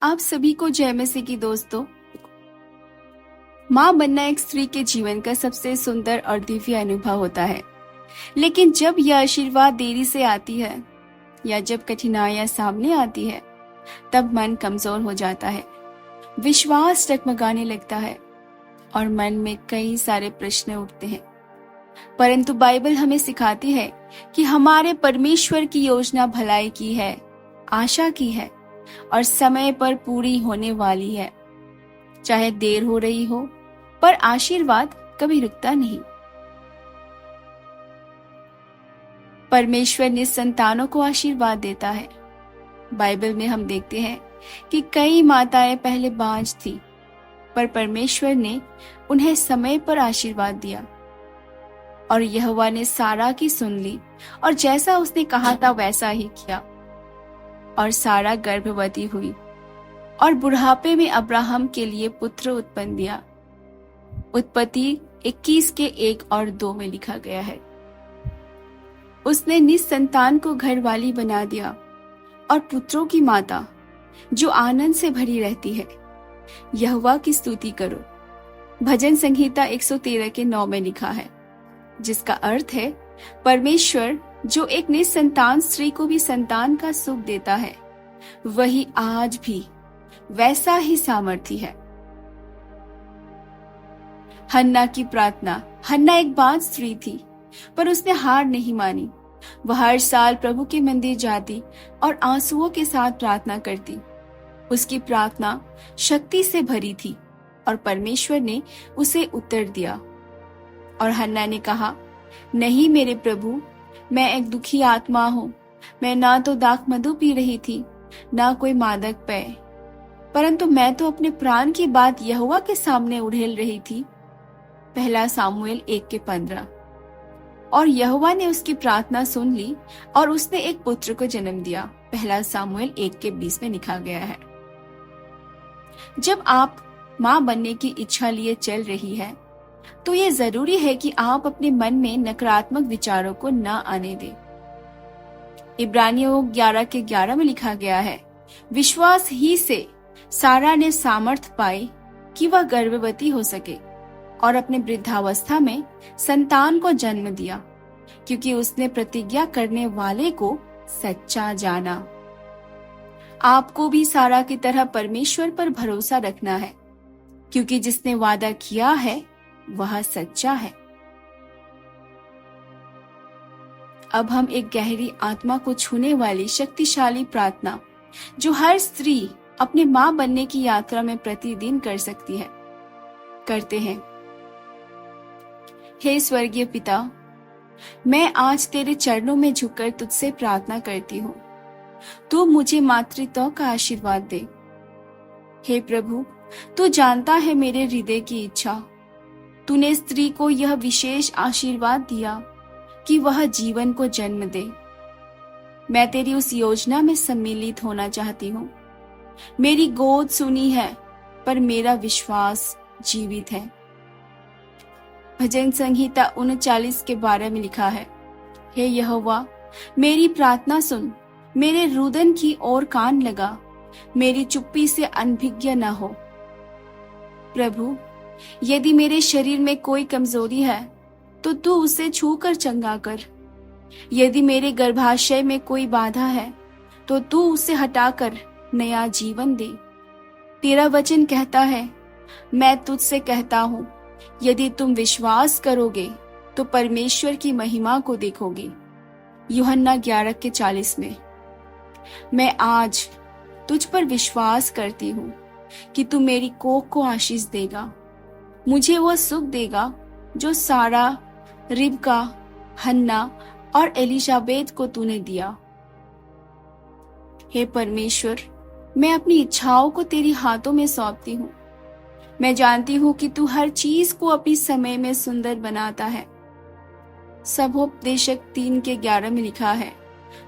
आप सभी को जय मसीह की दोस्तों। माँ बनना एक स्त्री के जीवन का सबसे सुंदर और दिव्य अनुभव होता है, लेकिन जब यह आशीर्वाद देरी से आती है या जब कठिनाइयां सामने आती है, तब मन कमजोर हो जाता है, विश्वास डगमगाने लगता है और मन में कई सारे प्रश्न उठते हैं। परंतु बाइबल हमें सिखाती है कि हमारे परमेश्वर की योजना भलाई की है, आशा की है और समय पर पूरी होने वाली है। चाहे देर हो रही हो, पर आशीर्वाद कभी रुकता नहीं। परमेश्वर निसंतानों को आशीर्वाद देता है। बाइबल में हम देखते हैं कि कई माताएं पहले बांझ थी, पर परमेश्वर ने उन्हें समय पर आशीर्वाद दिया और यहोवा ने सारा की सुन ली और जैसा उसने कहा था वैसा ही किया। और सारा गर्भवती हुई और बुढ़ापे में अब्राहम के लिए पुत्र उत्पन्न दिया। उत्पत्ति 21 के 1 और 2 में लिखा गया है। उसने निसंतान को घरवाली बना दिया और पुत्रों की माता जो आनंद से भरी रहती है। यहोवा की स्तुति करो। भजन संहिता 113 के 9 में लिखा है, जिसका अर्थ है परमेश्वर जो एक निसंतान स्त्री को भी संतान का सुख देता है, वही आज भी वैसा ही सामर्थी है। हन्ना की प्रार्थना। हन्ना एक बांझ स्त्री थी, पर उसने हार नहीं मानी। वह हर साल प्रभु के मंदिर जाती और आंसुओं के साथ प्रार्थना करती। उसकी प्रार्थना शक्ति से भरी थी और परमेश्वर ने उसे उत्तर दिया। और हन्ना ने कहा, नहीं मेरे प्रभु, मैं एक दुखी आत्मा हूँ। मैं ना तो दाख मधु पी रही थी, ना कोई मादक पेय, परंतु मैं तो अपने प्राण की बात यहोवा के सामने उड़ेल रही थी। पहला सामुएल 1 के 15। और यहोवा ने उसकी प्रार्थना सुन ली और उसने एक पुत्र को जन्म दिया। पहला सामुएल 1 के 20 में लिखा गया है। जब आप माँ बनने की इच्छा लिए चल रही है, तो ये जरूरी है कि आप अपने मन में नकारात्मक विचारों को न आने दें। इब्रानियों 11 के 11 में लिखा गया है, विश्वास ही से सारा ने सामर्थ पाई कि वह गर्भवती हो सके और अपने वृद्धावस्था में संतान को जन्म दिया, क्योंकि उसने प्रतिज्ञा करने वाले को सच्चा जाना। आपको भी सारा की तरह परमेश्वर पर भरोसा रखना है, क्योंकि जिसने वादा किया है वह सच्चा है। अब हम एक गहरी आत्मा को छूने वाली शक्तिशाली प्रार्थना, जो हर स्त्री अपने मां बनने की यात्रा में प्रतिदिन कर सकती है, करते हैं। हे स्वर्गीय पिता, मैं आज तेरे चरणों में झुककर तुझसे प्रार्थना करती हूँ। तू मुझे मातृत्व का आशीर्वाद दे। हे प्रभु, तू जानता है मेरे हृदय की इच्छा। तूने स्त्री को यह विशेष आशीर्वाद दिया कि वह जीवन को जन्म दे। मैं तेरी उस योजना में सम्मिलित होना चाहती हूँ। मेरी गोद सुनी है, पर मेरा विश्वास जीवित है। भजन संहिता 39 के 12 में लिखा है, हे यहोवा, मेरी प्रार्थना सुन, मेरे रुदन की ओर कान लगा, मेरी चुप्पी से अनभिज्ञ न हो। प्रभु, यदि मेरे शरीर में कोई कमजोरी है, तो तू उसे छू कर चंगा कर। यदि मेरे गर्भाशय में कोई बाधा है, तो तू उसे हटाकर नया जीवन दे। तेरा वचन कहता है, मैं तुझसे कहता हूँ, यदि तुम विश्वास करोगे तो परमेश्वर की महिमा को देखोगे। यूहन्ना 11 के 40 में। मैं आज तुझ पर विश्वास करती हूँ कि तू मेरी कोख को आशीष देगा। मुझे वो सुख देगा जो सारा, रिबका, हन्ना और एलिजाबेथ को तूने दिया। हे परमेश्वर, मैं अपनी इच्छाओं को तेरी हाथों में सौंपती हूँ। मैं जानती हूँ कि तू हर चीज को अपनी समय में सुंदर बनाता है। सबोपदेशक 3 के 11 में लिखा है,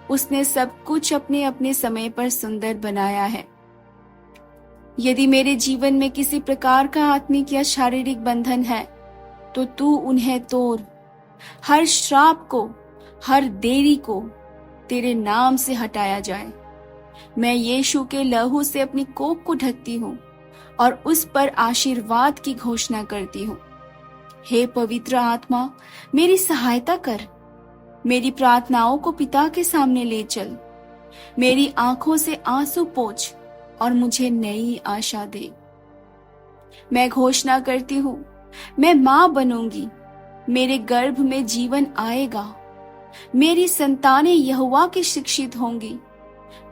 उसने सब कुछ अपने अपने समय पर सुंदर बनाया है। यदि मेरे जीवन में किसी प्रकार का आत्मिक या शारीरिक बंधन है, तो तू उन्हें तोड़। हर श्राप को, हर देरी को तेरे नाम से हटाया जाए। मैं यीशु के लहू से अपनी कोख को ढकती हूँ और उस पर आशीर्वाद की घोषणा करती हूँ। हे पवित्र आत्मा, मेरी सहायता कर, मेरी प्रार्थनाओं को पिता के सामने ले चल, मेरी आंखों से आंसू पोंछ और मुझे नई आशा दे। मैं घोषणा करती हूँ, मैं मां बनूंगी, मेरे गर्भ में जीवन आएगा, मेरी संतानें यहोवा की शिक्षित होंगी,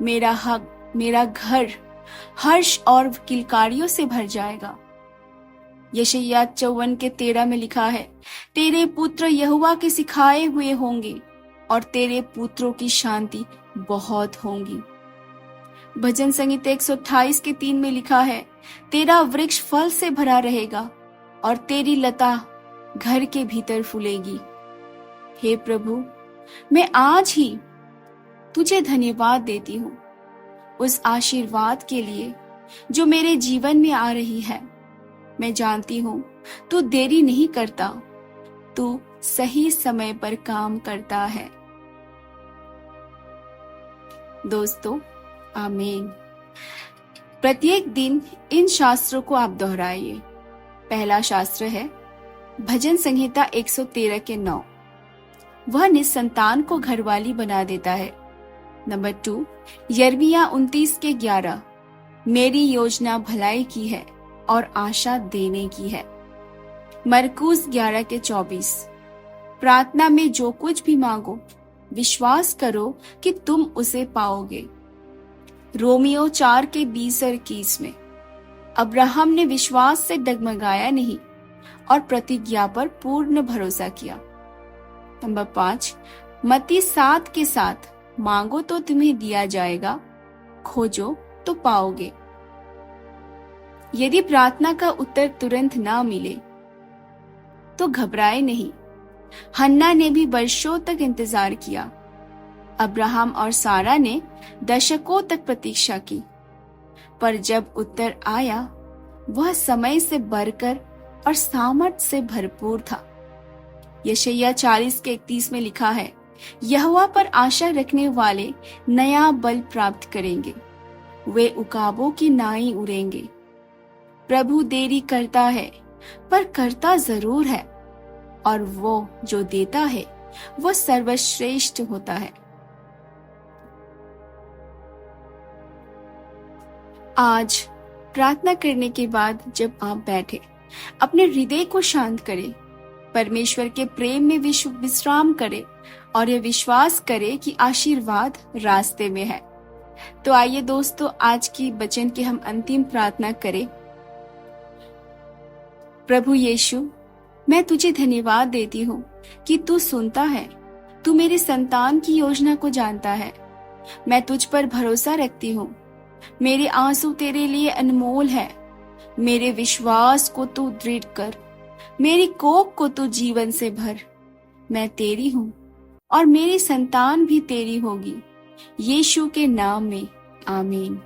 मेरा हक, मेरा घर हर्ष और किलकारियों से भर जाएगा। यशायाह 54:13 में लिखा है, तेरे पुत्र यहोवा के सिखाए हुए होंगे और तेरे पुत्रों की शांति बहुत होंगी। भजन संहिता 128:3 में लिखा है, तेरा वृक्ष फल से भरा रहेगा और तेरी लता घर के भीतर फूलेगी। हे प्रभु, मैं आज ही तुझे धन्यवाद देती हूँ उस आशीर्वाद के लिए जो मेरे जीवन में आ रही है। मैं जानती हूँ तू देरी नहीं करता, तू सही समय पर काम करता है। दोस्तों, आमीन। प्रत्येक दिन इन शास्त्रों को आप दोहराइए। पहला शास्त्र है भजन संहिता 113:9, वह निसंतान को घरवाली बना देता है। नंबर 2, यिर्मयाह 29:11, मेरी योजना भलाई की है और आशा देने की है। मरकुस 11:24, प्रार्थना में जो कुछ भी मांगो विश्वास करो कि तुम उसे पाओगे। रोमियो 4:20 और 21 में, अब्राहम ने विश्वास से डगमगाया नहीं और प्रतिज्ञा पर पूर्ण भरोसा किया। नंबर 5, मत्ती 7:7, मांगो तो तुम्हें दिया जाएगा, खोजो तो पाओगे। यदि प्रार्थना का उत्तर तुरंत ना मिले तो घबराए नहीं। हन्ना ने भी वर्षों तक इंतजार किया। अब्राहम और सारा ने दशकों तक प्रतीक्षा की, पर जब उत्तर आया वह समय से बढ़कर और सामर्थ्य से भरपूर था। यशायाह 40:31 में लिखा है, यहोवा पर आशा रखने वाले नया बल प्राप्त करेंगे, वे उकाबों की नाई उड़ेंगे। प्रभु देरी करता है पर करता जरूर है, और वो जो देता है वो सर्वश्रेष्ठ होता है। आज प्रार्थना करने के बाद जब आप बैठे, अपने हृदय को शांत करें, परमेश्वर के प्रेम में विश्राम करें और यह विश्वास करें कि आशीर्वाद रास्ते में है। तो आइए दोस्तों, आज की वचन की हम अंतिम प्रार्थना करें। प्रभु यीशु, मैं तुझे धन्यवाद देती हूँ कि तू सुनता है, तू मेरी संतान की योजना को जानता है। मैं तुझ पर भरोसा रखती हूँ। मेरे आंसू तेरे लिए अनमोल है। मेरे विश्वास को तू दृढ़ कर, मेरी कोख को तू जीवन से भर। मैं तेरी हूँ और मेरी संतान भी तेरी होगी। यीशु के नाम में आमीन।